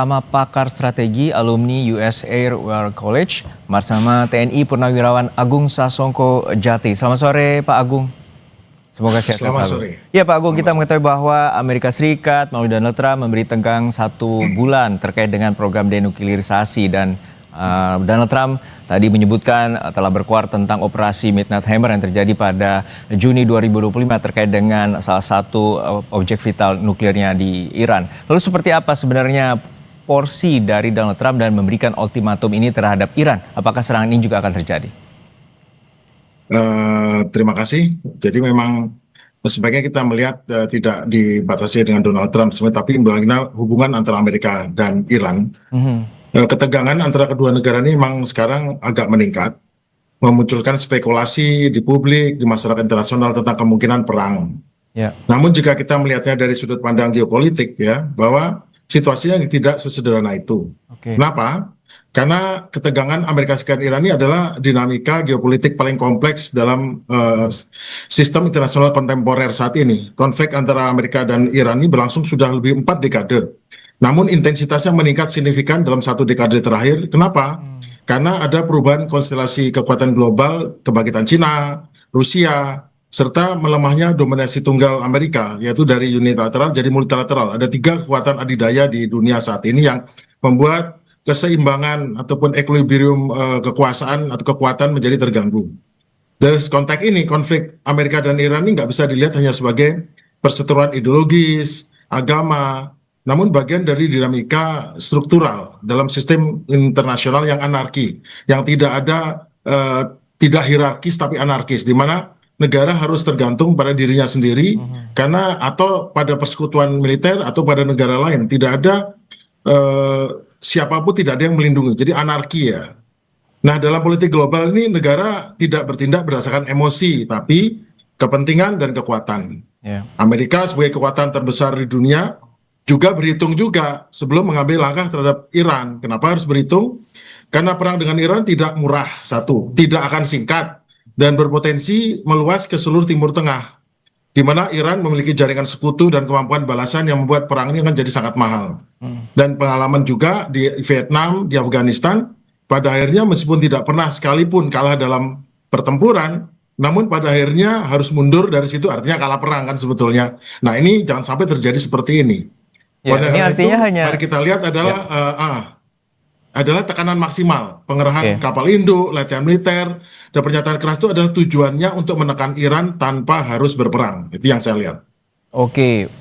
Sama pakar strategi alumni US Air War College bersama TNI Purnawirawan Agung Sasongko Jati. Selamat sore Pak Agung. Semoga sehat Selamat selalu. sore. Ya Pak Agung, kita Selamat sore. mengetahui bahwa Amerika Serikat melalui Donald Trump memberi tenggang 1 bulan terkait dengan program denuklirisasi dan Donald Trump tadi menyebutkan telah berkuar tentang operasi Midnight Hammer yang terjadi pada Juni 2025 terkait dengan salah satu objek vital nuklirnya di Iran. Lalu seperti apa sebenarnya porsi dari Donald Trump dan memberikan ultimatum ini terhadap Iran? Apakah serangan ini juga akan terjadi? Terima kasih. Jadi memang sebaiknya kita melihat tidak dibatasi dengan Donald Trump, tapi bagaimana hubungan antara Amerika dan Iran. Ketegangan antara kedua negara ini memang sekarang agak meningkat, memunculkan spekulasi di publik, di masyarakat internasional tentang kemungkinan perang. Ya. Namun jika kita melihatnya dari sudut pandang geopolitik, ya, bahwa situasinya tidak sesederhana itu. Oke. Kenapa? Karena ketegangan Amerika Serikat dan Iran ini adalah dinamika geopolitik paling kompleks dalam sistem internasional kontemporer saat ini. Konflik antara Amerika dan Iran ini berlangsung sudah lebih 4 dekade. Namun intensitasnya meningkat signifikan dalam 1 dekade terakhir. Kenapa? Karena ada perubahan konstelasi kekuatan global, kebangkitan Cina, Rusia, serta melemahnya dominasi tunggal Amerika, yaitu dari unilateral jadi multilateral. Ada 3 kekuatan adidaya di dunia saat ini yang membuat keseimbangan ataupun equilibrium kekuasaan atau kekuatan menjadi terganggu. Dalam konteks ini, konflik Amerika dan Iran ini nggak bisa dilihat hanya sebagai perseteruan ideologis, agama, namun bagian dari dinamika struktural dalam sistem internasional yang anarki, yang tidak ada, tidak hierarkis tapi anarkis, di mana negara harus tergantung pada dirinya sendiri karena atau pada persekutuan militer atau pada negara lain, tidak ada siapapun, tidak ada yang melindungi, jadi anarki ya. Nah, dalam politik global ini negara tidak bertindak berdasarkan emosi tapi kepentingan dan kekuatan. Amerika sebagai kekuatan terbesar di dunia juga berhitung juga sebelum mengambil langkah terhadap Iran. Kenapa harus berhitung? Karena perang dengan Iran tidak murah, satu, tidak akan singkat, dan berpotensi meluas ke seluruh Timur Tengah, di mana Iran memiliki jaringan sekutu dan kemampuan balasan yang membuat perang ini akan jadi sangat mahal. Dan pengalaman juga di Vietnam, di Afghanistan, pada akhirnya meskipun tidak pernah sekalipun kalah dalam pertempuran, namun pada akhirnya harus mundur dari situ, artinya kalah perang kan sebetulnya. Nah, ini jangan sampai terjadi seperti ini. Ya, ini artinya itu, hanya mari kita lihat adalah tekanan maksimal, pengerahan kapal induk, latihan militer, dan pernyataan keras itu adalah tujuannya untuk menekan Iran tanpa harus berperang. Itu yang saya lihat. Oke,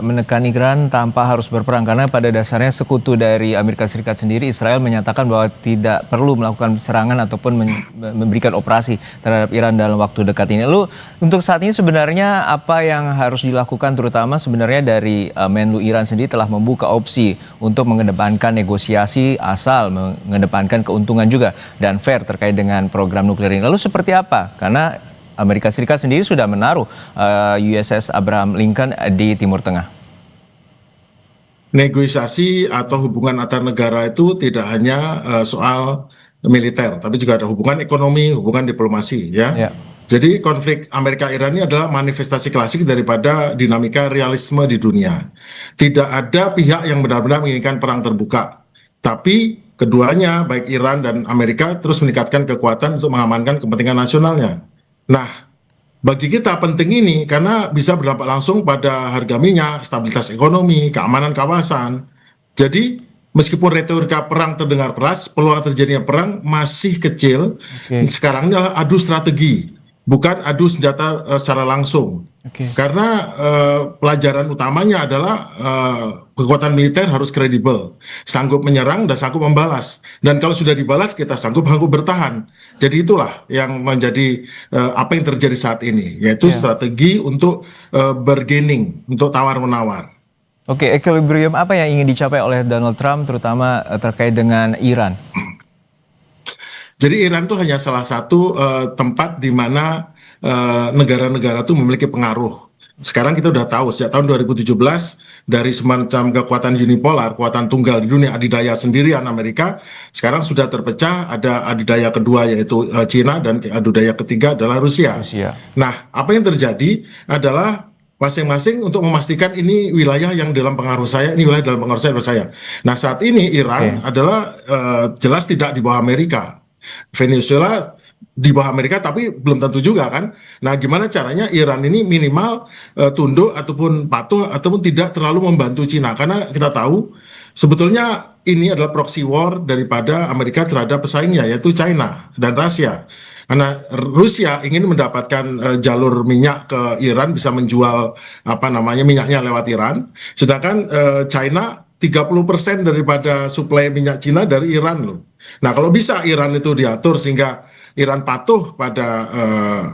menekan Iran tanpa harus berperang, karena pada dasarnya sekutu dari Amerika Serikat sendiri, Israel, menyatakan bahwa tidak perlu melakukan serangan ataupun memberikan operasi terhadap Iran dalam waktu dekat ini. Lalu untuk saat ini sebenarnya apa yang harus dilakukan, terutama sebenarnya dari Menlu Iran sendiri telah membuka opsi untuk mengedepankan negosiasi asal mengedepankan keuntungan juga dan fair terkait dengan program nuklir ini. Lalu seperti apa? Karena Amerika Serikat sendiri sudah menaruh USS Abraham Lincoln di Timur Tengah. Negosiasi atau hubungan antar negara itu tidak hanya soal militer, tapi juga ada hubungan ekonomi, hubungan diplomasi, ya. Jadi konflik Amerika-Iran ini adalah manifestasi klasik daripada dinamika realisme di dunia. Tidak ada pihak yang benar-benar menginginkan perang terbuka, tapi keduanya, baik Iran dan Amerika, terus meningkatkan kekuatan untuk mengamankan kepentingan nasionalnya. Nah, bagi kita penting ini karena bisa berdampak langsung pada harga minyak, stabilitas ekonomi, keamanan kawasan. Jadi meskipun retorika perang terdengar keras, peluang terjadinya perang masih kecil. Sekarang ini adalah adu strategi, bukan adu senjata secara langsung. Karena pelajaran utamanya adalah kekuatan militer harus kredibel, sanggup menyerang dan sanggup membalas. Dan kalau sudah dibalas, kita sanggup bertahan. Jadi itulah yang menjadi apa yang terjadi saat ini, yaitu strategi untuk bargaining, untuk tawar-menawar. Oke, equilibrium apa yang ingin dicapai oleh Donald Trump, terutama terkait dengan Iran? Jadi Iran itu hanya salah satu tempat di mana negara-negara itu memiliki pengaruh. Sekarang kita udah tahu sejak tahun 2017 dari semacam kekuatan unipolar, kekuatan tunggal di dunia, adidaya sendirian Amerika, sekarang sudah terpecah, ada adidaya kedua yaitu Cina dan adidaya ketiga adalah Rusia. Nah, apa yang terjadi adalah masing-masing untuk memastikan ini wilayah yang dalam pengaruh saya, ini wilayah dalam pengaruh saya, Nah, saat ini Iran Oke, adalah jelas tidak di bawah Amerika. Venezuela di bawah Amerika, tapi belum tentu juga kan. Nah, gimana caranya Iran ini minimal tunduk ataupun patuh ataupun tidak terlalu membantu Cina? Karena kita tahu sebetulnya ini adalah proxy war daripada Amerika terhadap pesaingnya, yaitu China dan Rusia. Karena Rusia ingin mendapatkan jalur minyak ke Iran, bisa menjual apa namanya minyaknya lewat Iran, sedangkan China 30% daripada suplai minyak Cina dari Iran loh. Nah, kalau bisa Iran itu diatur sehingga Iran patuh pada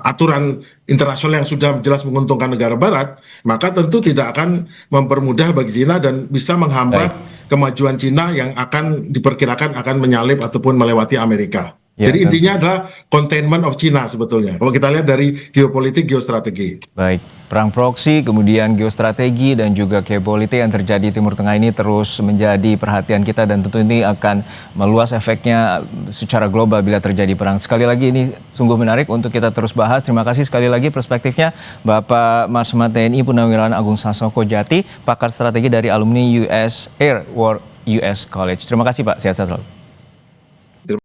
aturan internasional yang sudah jelas menguntungkan negara Barat, maka tentu tidak akan mempermudah bagi Cina dan bisa baik. menghambat kemajuan Cina yang akan diperkirakan akan menyalip ataupun melewati Amerika. Ya, Jadi tentu. intinya adalah containment of China sebetulnya. Kalau kita lihat dari geopolitik, geostrategi. Baik, perang proksi, kemudian geostrategi dan juga geopolitik yang terjadi di Timur Tengah ini terus menjadi perhatian kita dan tentu ini akan meluas efeknya secara global bila terjadi perang. Sekali lagi ini sungguh menarik untuk kita terus bahas. Terima kasih sekali lagi perspektifnya Bapak Marsma TNI Purnawirawan Agung Sasongko Jati, pakar strategi dari alumni US Air War US College. Terima kasih Pak, sehat selalu.